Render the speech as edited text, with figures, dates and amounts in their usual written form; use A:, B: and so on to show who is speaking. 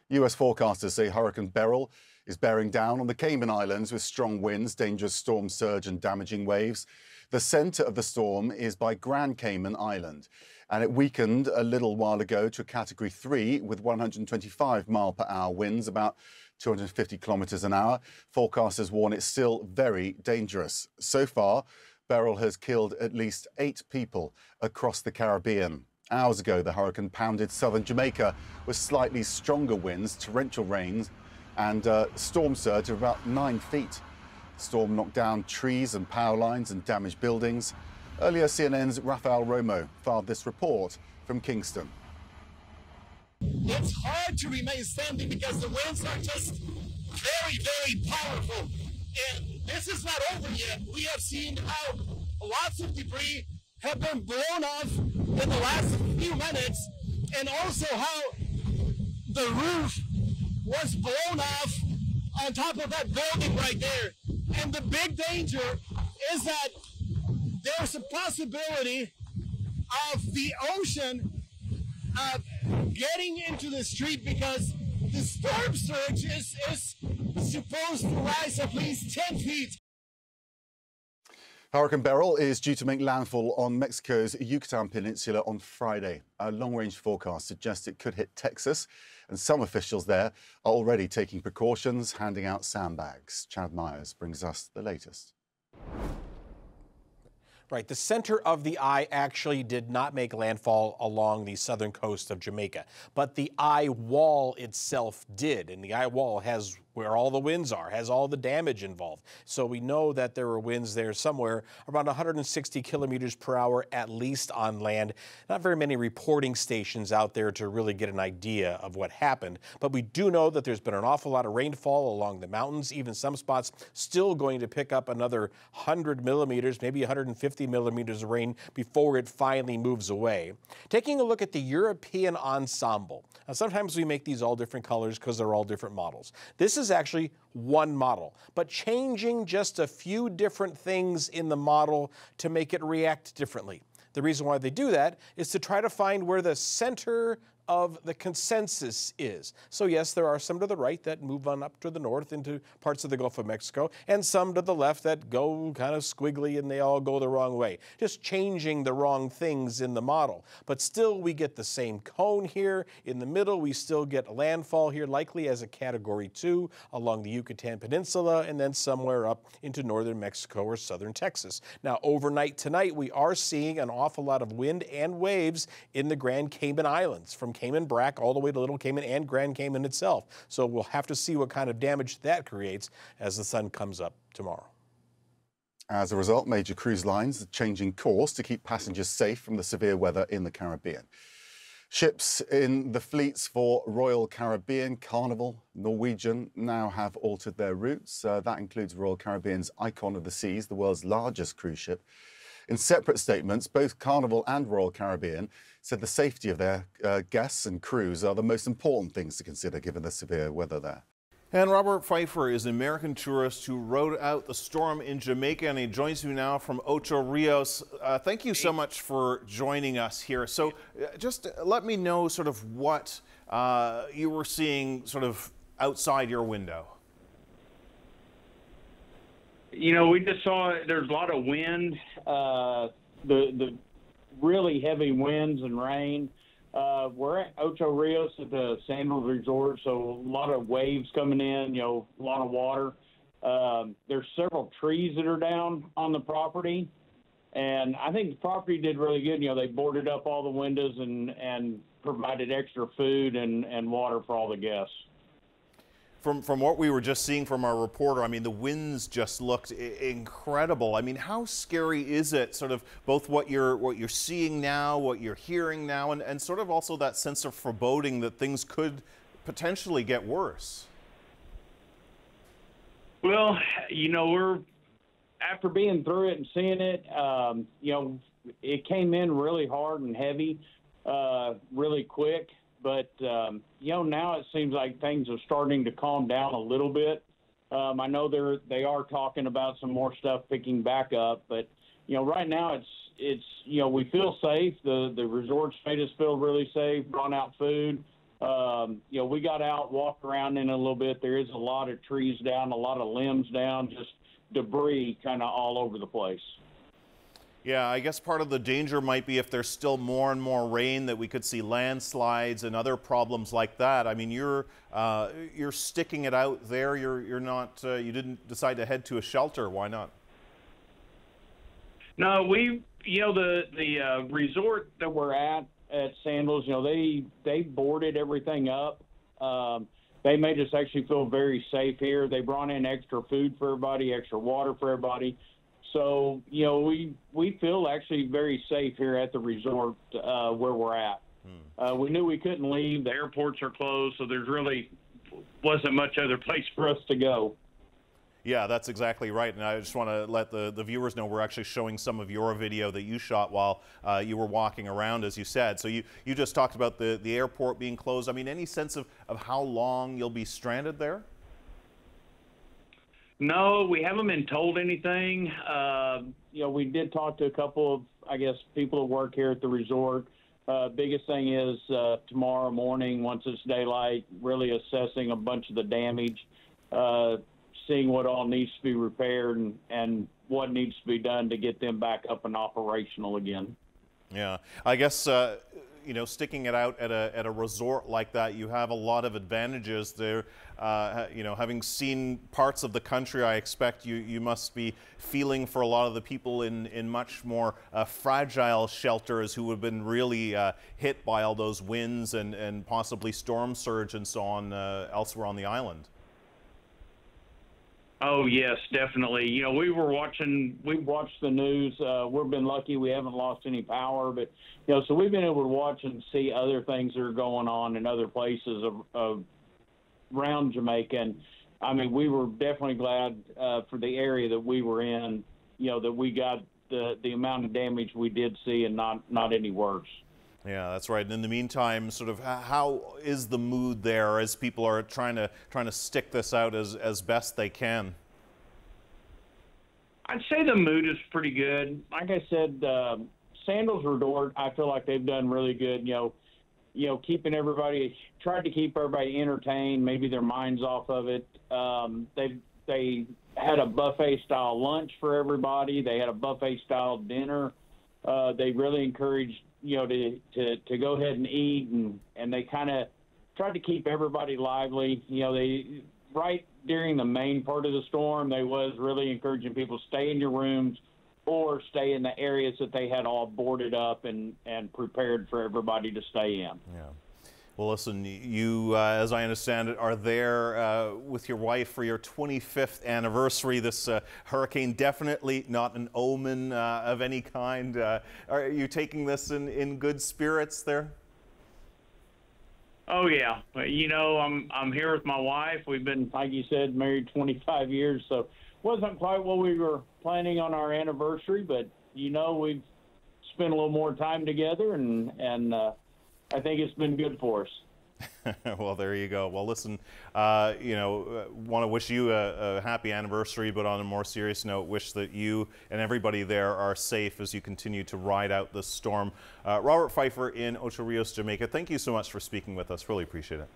A: US forecasters say Hurricane Beryl is bearing down on the Cayman Islands with strong winds, dangerous storm surge and damaging waves. The centre of the storm is by Grand Cayman Island, and it weakened a little while ago to a Category 3 with 125-mile-per-hour winds, about 250 kilometres an hour. Forecasters warn it's still very dangerous. So far, Beryl has killed at least 8 people across the Caribbean. Hours ago, the hurricane pounded southern Jamaica with slightly stronger winds, torrential rains, and storm surge of about 9 feet. The storm knocked down trees and power lines and damaged buildings. Earlier, CNN's Rafael Romo filed this report from Kingston.
B: It's hard to remain standing because the winds are just very, very powerful. And this is not over yet. We have seen how lots of debris have been blown off in the last few minutes, and also how the roof was blown off on top of that building right there. And the big danger is that there's a possibility of the ocean getting into the street because the storm surge is supposed to rise at least 10 feet.
A: Hurricane Beryl is due to make landfall on Mexico's Yucatan Peninsula on Friday. A long-range forecast suggests it could hit Texas, and some officials there are already taking precautions, handing out sandbags. Chad Myers brings us the latest.
C: Right, the center of the eye actually did not make landfall along the southern coast of Jamaica, but the eye wall itself did, and the eye wall has where all the winds are, has all the damage involved. So we know that there were winds there somewhere around 160 kilometers per hour at least on land. Not very many reporting stations out there to really get an idea of what happened, but we do know that there's been an awful lot of rainfall along the mountains, even some spots still going to pick up another 100 millimeters, maybe 150 millimeters of rain before it finally moves away. Taking a look at the European ensemble. Now, sometimes we make these all different colors because they're all different models. This is actually one model, but changing just a few different things in the model to make it react differently. The reason why they do that is to try to find where the center of the consensus is. So yes, there are some to the right that move on up to the north into parts of the Gulf of Mexico, and some to the left that go kind of squiggly and they all go the wrong way. Just changing the wrong things in the model. But still, we get the same cone here. In the middle, we still get landfall here, likely as a Category 2 along the Yucatan Peninsula, and then somewhere up into northern Mexico or southern Texas. Now, overnight tonight, we are seeing an awful lot of wind and waves in the Grand Cayman Islands, from Cayman Brac all the way to Little Cayman and Grand Cayman itself. So we'll have to see what kind of damage that creates as the sun comes up tomorrow.
A: As a result, major cruise lines are changing course to keep passengers safe from the severe weather in the Caribbean. Ships in the fleets for Royal Caribbean, Carnival, Norwegian now have altered their routes. That includes Royal Caribbean's Icon of the Seas, the world's largest cruise ship. In separate statements, both Carnival and Royal Caribbean said the safety of their guests and crews are the most important things to consider given the severe weather there.
D: And Robert Pfeiffer is an American tourist who rode out the storm in Jamaica, and he joins me now from Ocho Rios. Thank you so much for joining us here. So just let me know sort of what you were seeing sort of outside your window.
E: You know, we just saw there's a lot of wind, the really heavy winds and rain. We're at Ocho Rios at the Sandals Resort, so a lot of waves coming in, you know, a lot of water. There's several trees that are down on the property, and I think the property did really good. You know, they boarded up all the windows and provided extra food and water for all the guests.
D: From what we were just seeing from our reporter, I mean, the winds just looked incredible. I mean, how scary is it, sort of both what you're seeing now, what you're hearing now, and sort of also that sense of foreboding that things could potentially get worse?
E: Well, you know, after being through it and seeing it, you know, it came in really hard and heavy, really quick. But, you know, now it seems like things are starting to calm down a little bit. I know they are talking about some more stuff picking back up. But, you know, right now it's you know, we feel safe. The resort's made us feel really safe, brought out food. You know, we got out, walked around in a little bit. There is a lot of trees down, a lot of limbs down, just debris kind of all over the place.
D: Yeah, I guess part of the danger might be if there's still more and more rain that we could see landslides and other problems like that. I mean, you're sticking it out there. You're not. You didn't decide to head to a shelter. Why not?
E: No, you know, the resort that we're at Sandals, you know, they boarded everything up. They made us actually feel very safe here. They brought in extra food for everybody, extra water for everybody. So, you know, we feel actually very safe here at the resort where we're at. We knew we couldn't leave. The airports are closed, so there's really wasn't much other place for us to go.
D: Yeah, that's exactly right. And I just want to let the viewers know we're actually showing some of your video that you shot while you were walking around, as you said. So you just talked about the airport being closed. I mean, any sense of how long you'll be stranded there?
E: No, we haven't been told anything. You know, we did talk to a couple of, I guess, people who work here at the resort. Biggest thing is tomorrow morning, once it's daylight, really assessing a bunch of the damage, seeing what all needs to be repaired and what needs to be done to get them back up and operational again.
D: Yeah, I guess, you know, sticking it out at a resort like that, you have a lot of advantages there. You know, having seen parts of the country, I expect you must be feeling for a lot of the people in much more fragile shelters who have been really hit by all those winds and possibly storm surge and so on elsewhere on the island.
E: Oh, yes, definitely. You know, we watched the news. We've been lucky we haven't lost any power, but, you know, so we've been able to watch and see other things that are going on in other places around Jamaica. And, I mean, we were definitely glad for the area that we were in, you know, that we got the amount of damage we did see and not any worse.
D: Yeah, that's right. And in the meantime, sort of how is the mood there as people are trying to stick this out as best they can?
E: I'd say the mood is pretty good. Like I said, Sandals Resort, I feel like they've done really good. You know, keeping everybody, tried to keep everybody entertained, maybe their minds off of it. They had a buffet style lunch for everybody. They had a buffet style dinner. They really encouraged, you know, to go ahead and eat, and they kind of tried to keep everybody lively. You know, they right during the main part of the storm, they was really encouraging people to stay in your rooms or stay in the areas that they had all boarded up and prepared for everybody to stay in.
D: Yeah. Well, listen, you, as I understand it, are there with your wife for your 25th anniversary. This hurricane definitely not an omen of any kind. Are you taking this in good spirits there?
E: Oh yeah, you know, I'm here with my wife. We've been, like you said, married 25 years, so wasn't quite what we were planning on our anniversary, but you know, we've spent a little more time together, and I think it's been good for us.
D: Well, there you go. Well, listen, you know, want to wish you a happy anniversary, but on a more serious note, wish that you and everybody there are safe as you continue to ride out this storm. Robert Pfeiffer in Ocho Rios, Jamaica, thank you so much for speaking with us. Really appreciate it.